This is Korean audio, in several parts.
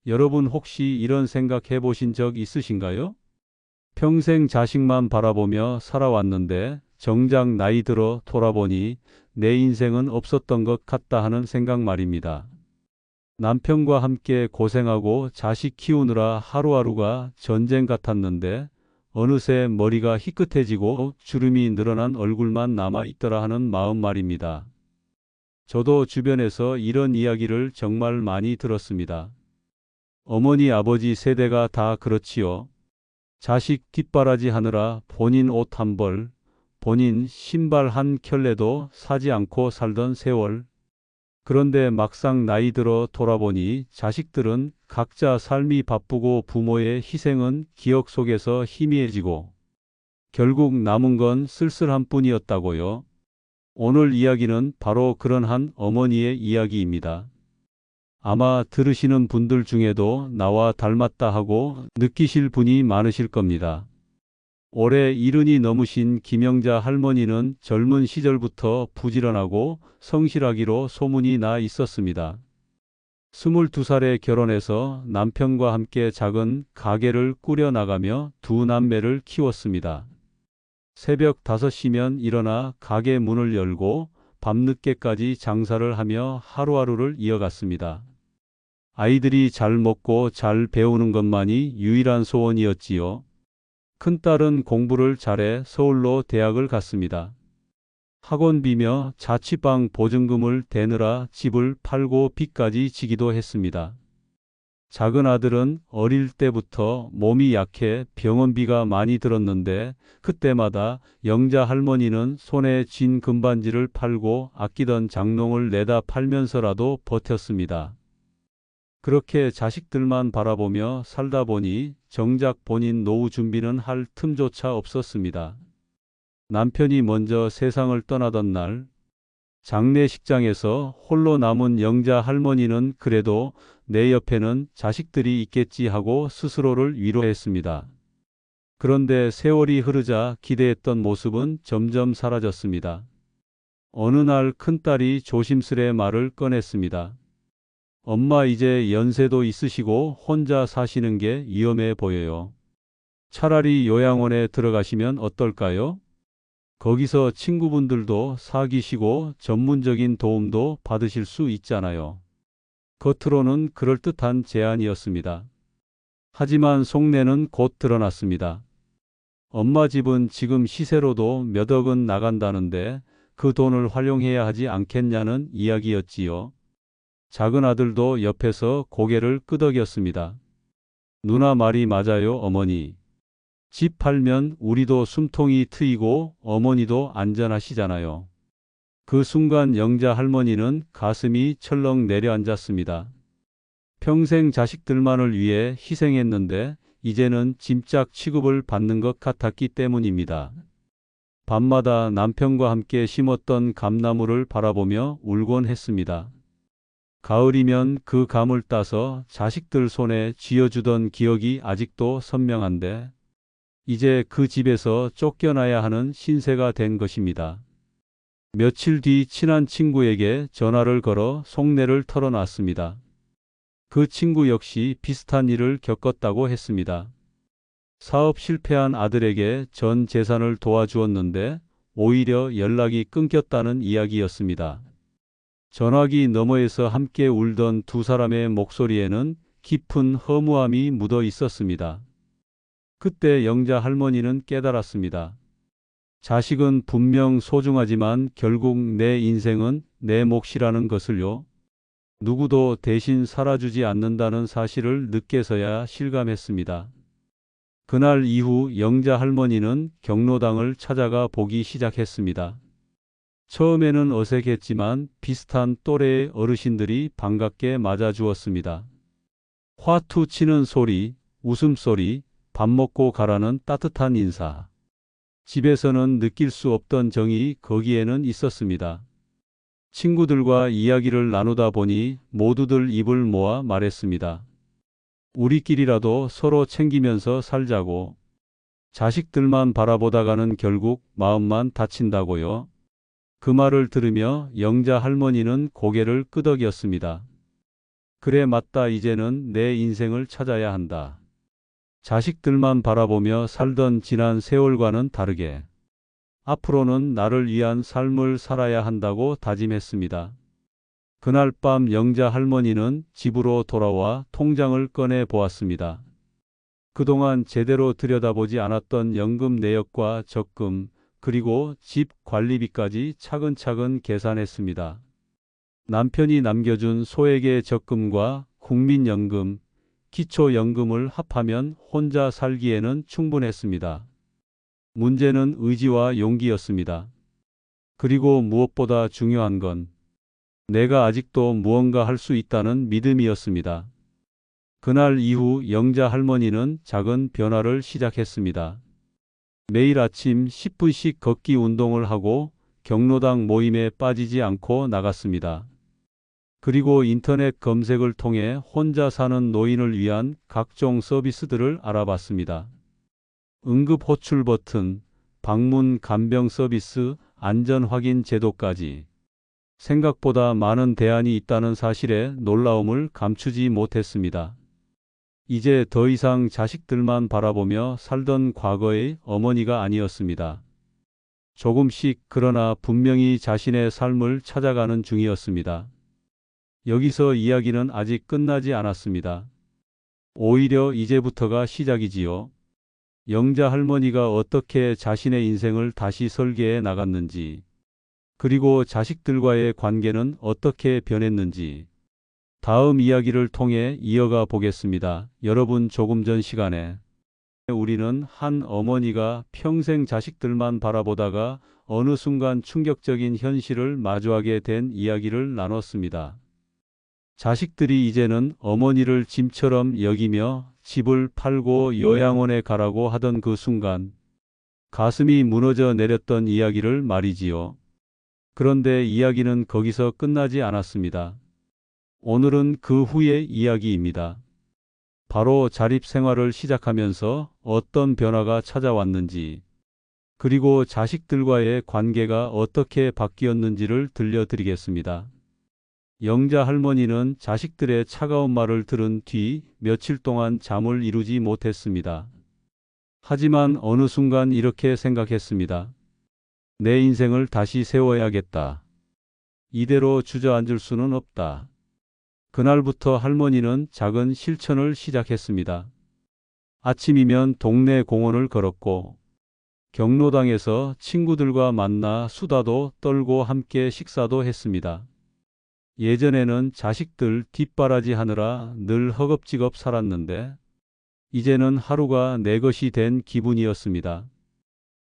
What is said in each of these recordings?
여러분 혹시 이런 생각 해보신 적 있으신가요? 평생 자식만 바라보며 살아왔는데 정작 나이 들어 돌아보니 내 인생은 없었던 것 같다 하는 생각 말입니다. 남편과 함께 고생하고 자식 키우느라 하루하루가 전쟁 같았는데 어느새 머리가 희끗해지고 주름이 늘어난 얼굴만 남아 있더라 하는 마음 말입니다. 저도 주변에서 이런 이야기를 정말 많이 들었습니다. 어머니 아버지 세대가 다 그렇지요. 자식 뒷바라지 하느라 본인 옷 한 벌, 본인 신발 한 켤레도 사지 않고 살던 세월. 그런데 막상 나이 들어 돌아보니 자식들은 각자 삶이 바쁘고 부모의 희생은 기억 속에서 희미해지고 결국 남은 건 쓸쓸한 뿐이었다고요. 오늘 이야기는 바로 그런 한 어머니의 이야기입니다. 아마 들으시는 분들 중에도 나와 닮았다 하고 느끼실 분이 많으실 겁니다. 올해 70이 넘으신 김영자 할머니는 젊은 시절부터 부지런하고 성실하기로 소문이 나 있었습니다. 22살에 결혼해서 남편과 함께 작은 가게를 꾸려나가며 두 남매를 키웠습니다. 새벽 5시면 일어나 가게 문을 열고 밤늦게까지 장사를 하며 하루하루를 이어갔습니다. 아이들이 잘 먹고 잘 배우는 것만이 유일한 소원이었지요. 큰딸은 공부를 잘해 서울로 대학을 갔습니다. 학원비며 자취방 보증금을 대느라 집을 팔고 빚까지 지기도 했습니다. 작은 아들은 어릴 때부터 몸이 약해 병원비가 많이 들었는데 그때마다 영자 할머니는 손에 쥔 금반지를 팔고 아끼던 장롱을 내다 팔면서라도 버텼습니다. 그렇게 자식들만 바라보며 살다 보니 정작 본인 노후 준비는 할 틈조차 없었습니다. 남편이 먼저 세상을 떠나던 날, 장례식장에서 홀로 남은 영자 할머니는 그래도 내 옆에는 자식들이 있겠지 하고 스스로를 위로했습니다. 그런데 세월이 흐르자 기대했던 모습은 점점 사라졌습니다. 어느 날 큰딸이 조심스레 말을 꺼냈습니다. 엄마 이제 연세도 있으시고 혼자 사시는 게 위험해 보여요. 차라리 요양원에 들어가시면 어떨까요? 거기서 친구분들도 사귀시고 전문적인 도움도 받으실 수 있잖아요. 겉으로는 그럴듯한 제안이었습니다. 하지만 속내는 곧 드러났습니다. 엄마 집은 지금 시세로도 몇 억은 나간다는데 그 돈을 활용해야 하지 않겠냐는 이야기였지요. 작은 아들도 옆에서 고개를 끄덕였습니다. 누나 말이 맞아요, 어머니. 집 팔면 우리도 숨통이 트이고 어머니도 안전하시잖아요. 그 순간 영자 할머니는 가슴이 철렁 내려앉았습니다. 평생 자식들만을 위해 희생했는데 이제는 짐짝 취급을 받는 것 같았기 때문입니다. 밤마다 남편과 함께 심었던 감나무를 바라보며 울곤 했습니다. 가을이면 그 감을 따서 자식들 손에 쥐어주던 기억이 아직도 선명한데 이제 그 집에서 쫓겨나야 하는 신세가 된 것입니다. 며칠 뒤 친한 친구에게 전화를 걸어 속내를 털어놨습니다. 그 친구 역시 비슷한 일을 겪었다고 했습니다. 사업 실패한 아들에게 전 재산을 도와주었는데 오히려 연락이 끊겼다는 이야기였습니다. 전화기 너머에서 함께 울던 두 사람의 목소리에는 깊은 허무함이 묻어 있었습니다. 그때 영자 할머니는 깨달았습니다. 자식은 분명 소중하지만 결국 내 인생은 내 몫이라는 것을요. 누구도 대신 살아주지 않는다는 사실을 늦게서야 실감했습니다. 그날 이후 영자 할머니는 경로당을 찾아가 보기 시작했습니다. 처음에는 어색했지만 비슷한 또래의 어르신들이 반갑게 맞아주었습니다. 화투 치는 소리, 웃음소리, 밥 먹고 가라는 따뜻한 인사. 집에서는 느낄 수 없던 정이 거기에는 있었습니다. 친구들과 이야기를 나누다 보니 모두들 입을 모아 말했습니다. 우리끼리라도 서로 챙기면서 살자고. 자식들만 바라보다가는 결국 마음만 다친다고요. 그 말을 들으며 영자 할머니는 고개를 끄덕였습니다. 그래 맞다. 이제는 내 인생을 찾아야 한다. 자식들만 바라보며 살던 지난 세월과는 다르게 앞으로는 나를 위한 삶을 살아야 한다고 다짐했습니다. 그날 밤 영자 할머니는 집으로 돌아와 통장을 꺼내 보았습니다. 그동안 제대로 들여다보지 않았던 연금 내역과 적금, 그리고 집 관리비까지 차근차근 계산했습니다. 남편이 남겨준 소액의 적금과 국민연금, 기초연금을 합하면 혼자 살기에는 충분했습니다. 문제는 의지와 용기였습니다. 그리고 무엇보다 중요한 건 내가 아직도 무언가 할 수 있다는 믿음이었습니다. 그날 이후 영자 할머니는 작은 변화를 시작했습니다. 매일 아침 10분씩 걷기 운동을 하고 경로당 모임에 빠지지 않고 나갔습니다. 그리고 인터넷 검색을 통해 혼자 사는 노인을 위한 각종 서비스들을 알아봤습니다. 응급 호출 버튼, 방문 간병 서비스, 안전 확인 제도까지. 생각보다 많은 대안이 있다는 사실에 놀라움을 감추지 못했습니다. 이제 더 이상 자식들만 바라보며 살던 과거의 어머니가 아니었습니다. 조금씩 그러나 분명히 자신의 삶을 찾아가는 중이었습니다. 여기서 이야기는 아직 끝나지 않았습니다. 오히려 이제부터가 시작이지요. 영자 할머니가 어떻게 자신의 인생을 다시 설계해 나갔는지, 그리고 자식들과의 관계는 어떻게 변했는지 다음 이야기를 통해 이어가 보겠습니다. 여러분, 조금 전 시간에 우리는 한 어머니가 평생 자식들만 바라보다가 어느 순간 충격적인 현실을 마주하게 된 이야기를 나눴습니다. 자식들이 이제는 어머니를 짐처럼 여기며 집을 팔고 요양원에 가라고 하던 그 순간 가슴이 무너져 내렸던 이야기를 말이지요. 그런데 이야기는 거기서 끝나지 않았습니다. 오늘은 그 후의 이야기입니다. 바로 자립생활을 시작하면서 어떤 변화가 찾아왔는지, 그리고 자식들과의 관계가 어떻게 바뀌었는지를 들려드리겠습니다. 영자 할머니는 자식들의 차가운 말을 들은 뒤 며칠 동안 잠을 이루지 못했습니다. 하지만 어느 순간 이렇게 생각했습니다. 내 인생을 다시 세워야겠다. 이대로 주저앉을 수는 없다. 그날부터 할머니는 작은 실천을 시작했습니다. 아침이면 동네 공원을 걸었고, 경로당에서 친구들과 만나 수다도 떨고 함께 식사도 했습니다. 예전에는 자식들 뒷바라지 하느라 늘 허겁지겁 살았는데, 이제는 하루가 내 것이 된 기분이었습니다.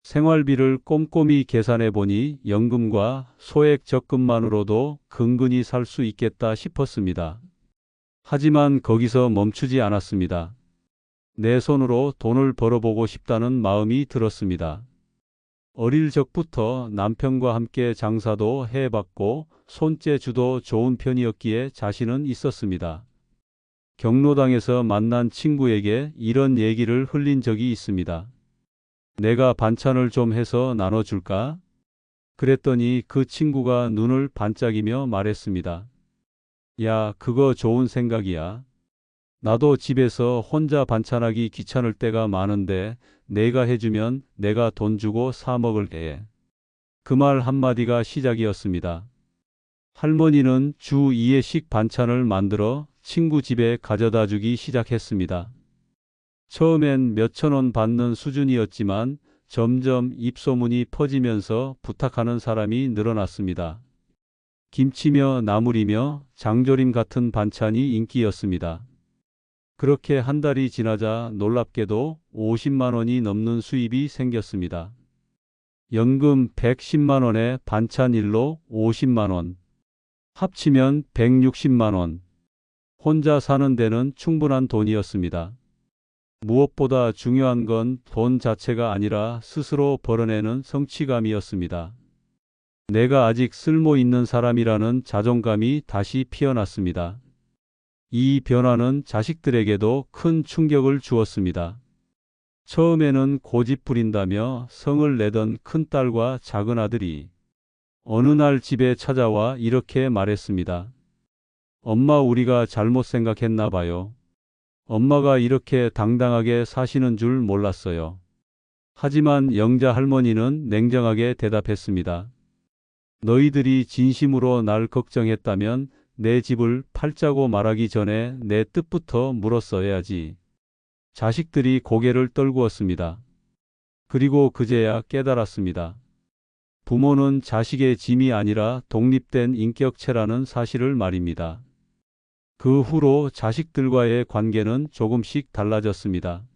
생활비를 꼼꼼히 계산해 보니 연금과 소액 적금만으로도 근근히 살 수 있겠다 싶었습니다. 하지만 거기서 멈추지 않았습니다. 내 손으로 돈을 벌어보고 싶다는 마음이 들었습니다. 어릴 적부터 남편과 함께 장사도 해봤고 손재주도 좋은 편이었기에 자신은 있었습니다. 경로당에서 만난 친구에게 이런 얘기를 흘린 적이 있습니다. 내가 반찬을 좀 해서 나눠줄까? 그랬더니 그 친구가 눈을 반짝이며 말했습니다. 야, 그거 좋은 생각이야. 나도 집에서 혼자 반찬하기 귀찮을 때가 많은데 내가 해주면 내가 돈 주고 사 먹을게. 그 말 한마디가 시작이었습니다. 할머니는 주 2회씩 반찬을 만들어 친구 집에 가져다 주기 시작했습니다. 처음엔 몇천 원 받는 수준이었지만 점점 입소문이 퍼지면서 부탁하는 사람이 늘어났습니다. 김치며 나물이며 장조림 같은 반찬이 인기였습니다. 그렇게 한 달이 지나자 놀랍게도 50만 원이 넘는 수입이 생겼습니다. 연금 110만 원에 반찬 일로 50만 원. 합치면 160만 원. 혼자 사는 데는 충분한 돈이었습니다. 무엇보다 중요한 건 돈 자체가 아니라 스스로 벌어내는 성취감이었습니다. 내가 아직 쓸모 있는 사람이라는 자존감이 다시 피어났습니다. 이 변화는 자식들에게도 큰 충격을 주었습니다. 처음에는 고집 부린다며 성을 내던 큰딸과 작은아들이 어느 날 집에 찾아와 이렇게 말했습니다. 엄마, 우리가 잘못 생각했나 봐요. 엄마가 이렇게 당당하게 사시는 줄 몰랐어요. 하지만 영자 할머니는 냉정하게 대답했습니다. 너희들이 진심으로 날 걱정했다면 내 집을 팔자고 말하기 전에 내 뜻부터 물었어야지. 자식들이 고개를 떨구었습니다. 그리고 그제야 깨달았습니다. 부모는 자식의 짐이 아니라 독립된 인격체라는 사실을 말입니다. 그 후로 자식들과의 관계는 조금씩 달라졌습니다.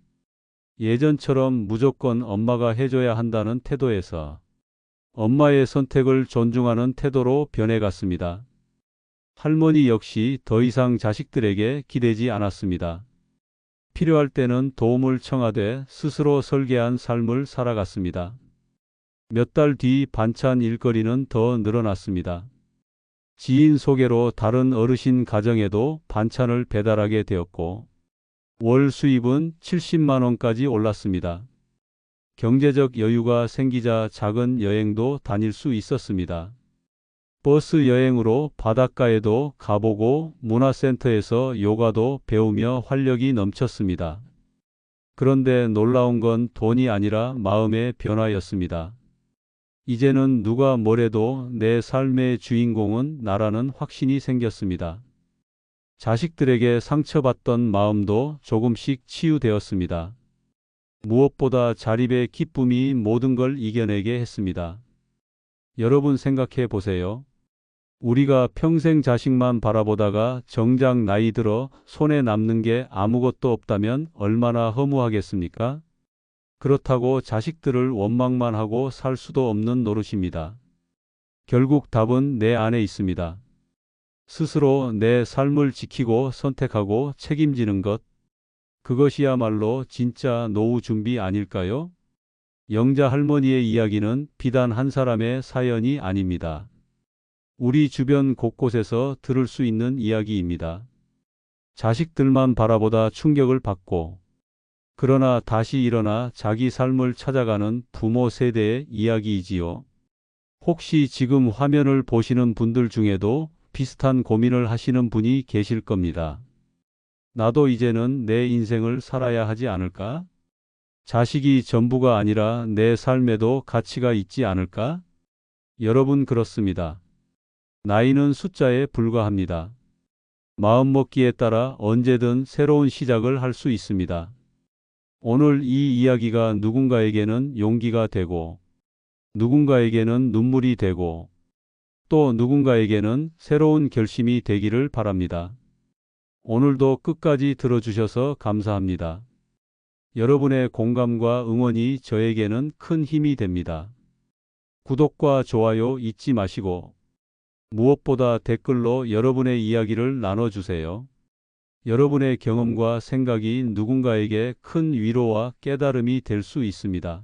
예전처럼 무조건 엄마가 해줘야 한다는 태도에서 엄마의 선택을 존중하는 태도로 변해갔습니다. 할머니 역시 더 이상 자식들에게 기대지 않았습니다. 필요할 때는 도움을 청하되 스스로 설계한 삶을 살아갔습니다. 몇 달 뒤 반찬 일거리는 더 늘어났습니다. 지인 소개로 다른 어르신 가정에도 반찬을 배달하게 되었고 월 수입은 70만 원까지 올랐습니다. 경제적 여유가 생기자 작은 여행도 다닐 수 있었습니다. 버스 여행으로 바닷가에도 가보고 문화센터에서 요가도 배우며 활력이 넘쳤습니다. 그런데 놀라운 건 돈이 아니라 마음의 변화였습니다. 이제는 누가 뭐래도 내 삶의 주인공은 나라는 확신이 생겼습니다. 자식들에게 상처받던 마음도 조금씩 치유되었습니다. 무엇보다 자립의 기쁨이 모든 걸 이겨내게 했습니다. 여러분 생각해 보세요. 우리가 평생 자식만 바라보다가 정작 나이 들어 손에 남는 게 아무것도 없다면 얼마나 허무하겠습니까? 그렇다고 자식들을 원망만 하고 살 수도 없는 노릇입니다. 결국 답은 내 안에 있습니다. 스스로 내 삶을 지키고 선택하고 책임지는 것, 그것이야말로 진짜 노후 준비 아닐까요? 영자 할머니의 이야기는 비단 한 사람의 사연이 아닙니다. 우리 주변 곳곳에서 들을 수 있는 이야기입니다. 자식들만 바라보다 충격을 받고 그러나 다시 일어나 자기 삶을 찾아가는 부모 세대의 이야기이지요. 혹시 지금 화면을 보시는 분들 중에도 비슷한 고민을 하시는 분이 계실 겁니다. 나도 이제는 내 인생을 살아야 하지 않을까? 자식이 전부가 아니라 내 삶에도 가치가 있지 않을까? 여러분, 그렇습니다. 나이는 숫자에 불과합니다. 마음먹기에 따라 언제든 새로운 시작을 할 수 있습니다. 오늘 이 이야기가 누군가에게는 용기가 되고, 누군가에게는 눈물이 되고, 또 누군가에게는 새로운 결심이 되기를 바랍니다. 오늘도 끝까지 들어주셔서 감사합니다. 여러분의 공감과 응원이 저에게는 큰 힘이 됩니다. 구독과 좋아요 잊지 마시고, 무엇보다 댓글로 여러분의 이야기를 나눠주세요. 여러분의 경험과 생각이 누군가에게 큰 위로와 깨달음이 될 수 있습니다.